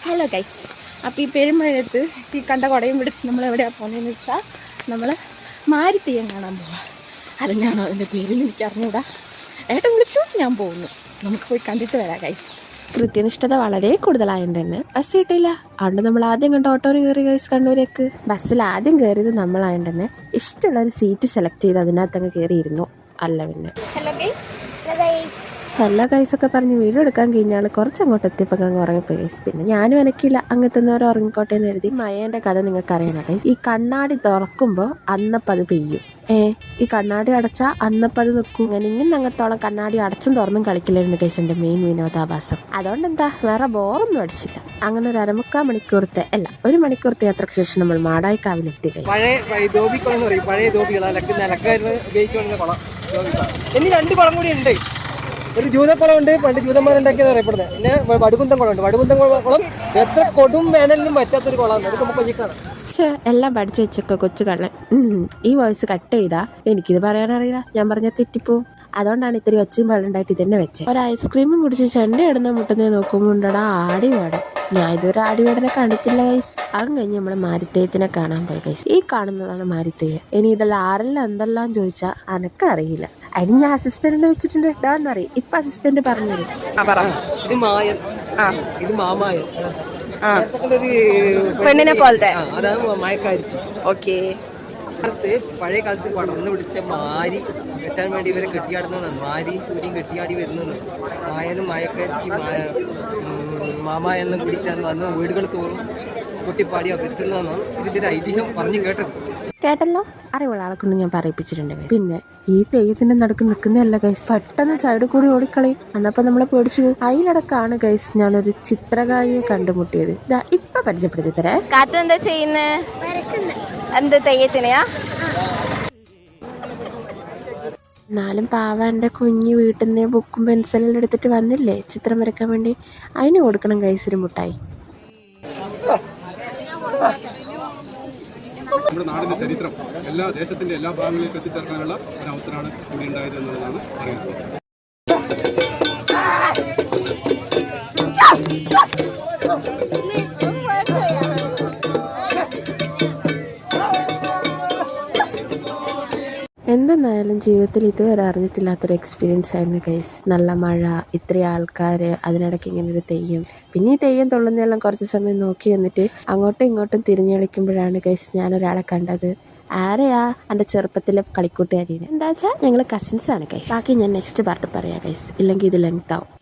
Hello guys, അപ്പോൾ ഈ പെരുമഴയത്ത് ഈ കണ്ട കുടയും പിടിച്ച് നമ്മൾ എവിടെയാണ് പോകുന്നതെന്ന് വെച്ചാൽ നമ്മൾ മാരിത്തെയ്യം കാണാൻ പോവാം. അതിനാണോ അതിൻ്റെ പേരെന്ന് എനിക്ക് അറിഞ്ഞൂടാ. ഏട്ടൻ വിളിച്ചു, ഞാൻ പോകുന്നു. നമുക്ക് പോയി കണ്ടിട്ട് വരാം ഗൈസ്. കൃത്യനിഷ്ഠത വളരെ കൂടുതലായതുകൊണ്ട് തന്നെ ബസ് കിട്ടിയില്ല. അതുകൊണ്ട് നമ്മൾ ആദ്യം കണ്ട ഓട്ടോന് കയറി ഗൈസ് കണ്ണൂരേക്ക്. ബസ്സിൽ ആദ്യം കയറിയത് നമ്മളായതുകൊണ്ട് തന്നെ ഇഷ്ടമുള്ളൊരു സീറ്റ് സെലക്ട് ചെയ്ത് അതിനകത്തങ്ങ് കയറിയിരുന്നു. അല്ല പിന്നെ ഹലോ ഗൈസ് ഒക്കെ പറഞ്ഞ് വീഡിയോ എടുക്കാൻ കഴിഞ്ഞാൽ കുറച്ചങ്ങോട്ട് എത്തിയപ്പോൾ അങ്ങ് ഉറങ്ങിപ്പോയി ഗൈസ്. പിന്നെ ഞാനും എനിക്കില്ല, അങ്ങെത്തുന്നവരെ ഉറങ്ങിക്കോട്ടെ എന്ന് എഴുതി. മയേൻ്റെ കഥ നിങ്ങൾക്ക് അറിയണം ഗൈസ്. ഈ കണ്ണാടി തുറക്കുമ്പോൾ അന്നപ്പം അത് പെയ്യും. ഈ കണ്ണാടി അടച്ചാൽ അന്നപ്പം അത് നിൽക്കും. ഇങ്ങനെ അങ്ങത്തോളം കണ്ണാടി അടച്ചും തുറന്നും കളിക്കില്ലായിരുന്നു ഗൈസ് എൻ്റെ മെയിൻ വിനോദാഭാസം. അതുകൊണ്ട് എന്താ വേറെ ബോറൊന്നും അടിച്ചില്ല. അങ്ങനെ ഒരു 1/4 മണിക്കൂറത്തെ അല്ല 1 മണിക്കൂറത്തെ യാത്രയ്ക്ക് ശേഷം നമ്മൾ മാടായിക്കാവിലെത്തി ഗൈസ്. പഴയ രണ്ട് കുളം കൂടി ഉണ്ട്. ഒരു ജൂതക്കുളം ഉണ്ട്, പണ്ട് ജൂതന്മാരുണ്ടാക്കിയത് അറിയപ്പെടുന്നത്. പിന്നെ വടുകുന്തം കുളം ഉണ്ട്. വടുകുന്തം കുളം എത്ര കൊടും വേനലിനും പറ്റാത്തൊരു കുളമാണ്. അത് നമുക്ക് കൊച്ചിക്കാണ്. പക്ഷേ എല്ലാം പഠിച്ചു വെച്ചൊക്കെ കൊച്ചു കള്ളൻ. ഈ വോയിസ് കട്ട് ചെയ്താ എനിക്കിത് പറയാനറിയില്ല, ഞാൻ പറഞ്ഞാൽ തെറ്റിപ്പോവും. അതുകൊണ്ടാണ് ഇത്തിരി ഒച്ചയും പാടുണ്ടായിട്ട് ഇതന്നെ വെച്ചത്. ഒരു ഐസ്ക്രീമും കുടിച്ച് ചെണ്ട ഇടുന്ന മുട്ടുന്നേ നോക്കുമ്പോണ്ടടാ ആടിപാട്. ഞാൻ ഇതൊരു ആടിപാടിനെ കണ്ടിട്ടില്ല ഗൈസ്. അതും കഴിഞ്ഞ് നമ്മൾ മാരിത്തേയത്തിനെ കാണാൻ പോയി ഗൈസ്. ഈ കാണുന്നതാണ് മാരിത്തേയം. ഇനി ഇതെല്ലാം ആരെല്ലാം എന്തെല്ലാം ചോദിച്ചാൽ അനക്കറിയില്ല. അതിന് ഞാൻ അസിസ്റ്റന്റ് വെച്ചിട്ടുണ്ട്. ഡോണ്ട് വറി, ഇപ്പൊ അസിസ്റ്റന്റ് പറഞ്ഞു തരും. ഇത് മായൻ, ഇത് മാമായൻ, പെണ്ണിനെ പോലത്തെ അതാണ് മായക്കാരിച്ച്. ഓക്കെ. പഴയ കാലത്ത് പടർന്നു പിടിച്ച മാരി കെട്ടാൻ വേണ്ടി ഇവരെ കെട്ടിയാടുന്നതാണ്. മാരിയും സൂര്യയും കെട്ടിയാടി വരുന്നതാണ്. മായനും മായക്കാരിച്ച് മാമായെല്ലാം പിടിച്ചാൽ വന്ന് വീടുകൾ തോറും കുട്ടിപ്പാടിയൊക്കെ എത്തുന്നതാണ് ഇതിന്റെ ഒരു ഐതിഹ്യം പറഞ്ഞു കേട്ടത്. കേട്ടല്ലോ, അറിവുള്ള ആളെ കൊണ്ട് ഞാൻ പറയിപ്പിച്ചിട്ടുണ്ട്. പിന്നെ ഈ തെയ്യത്തിന്റെ നടുക്ക് നിൽക്കുന്നതല്ല ഗൈസ്, പെട്ടെന്ന് സൈഡിൽ കൂടി ഓടിക്കളയും. അന്നപ്പോ നമ്മളെ പേടിച്ചു. അതിലടക്കാണ് ഗൈസ് ഞാനൊരു ചിത്രകാരിയെ കണ്ടുമുട്ടിയത്. ഇപ്പൊ പരിചയപ്പെടുത്തി തരേ. കാത്തു എന്താ ചെയ്യുന്നേ? എന്ത് തെയ്യത്തിനെയാ? എന്നാലും പാവാന്റെ കുഞ്ഞ് വീട്ടിൽ നിന്ന് ബുക്കും പെൻസിലും എടുത്തിട്ട് വന്നില്ലേ ചിത്രം വരയ്ക്കാൻ വേണ്ടി. അതിന് കൊടുക്കണം ഗൈസ് ഒരു മുട്ടായി. നമ്മുടെ നാടിന്റെ ചരിത്രം എല്ലാ ദേശത്തിന്റെ എല്ലാ ഭാഗങ്ങളിലേക്ക് എത്തിച്ചേർക്കാനുള്ള ഒരു അവസരമാണ് ഇവിടെ ഉണ്ടായത് എന്നുള്ളതാണ് പറയുന്നത്. എന്തെന്നായാലും ജീവിതത്തിൽ ഇതുവരെ അറിഞ്ഞിട്ടില്ലാത്തൊരു എക്സ്പീരിയൻസ് ആയിരുന്നു ഗൈസ്. നല്ല മഴ, ഇത്രയും ആൾക്കാർ, അതിനിടയ്ക്ക് ഇങ്ങനെ ഒരു തെയ്യം. പിന്നെ ഈ തെയ്യം തുള്ളുന്നതെല്ലാം കുറച്ച് സമയം നോക്കി എന്നിട്ട് അങ്ങോട്ടും ഇങ്ങോട്ടും തിരിഞ്ഞളിക്കുമ്പോഴാണ് ഗൈസ് ഞാനൊരാളെ കണ്ടത്. ആരെയാ? എൻ്റെ ചെറുപ്പത്തിലെ കളിക്കൂട്ടുകാരിനെ. എന്താ വെച്ചാൽ ഞങ്ങൾ കസിൻസ് ആണ് ഗൈസ്. ബാക്കി ഞാൻ നെക്സ്റ്റ് പാർട്ട് പറയാം ഗൈസ്, ഇല്ലെങ്കിൽ ഇത് ലെങ്ത് ആവും.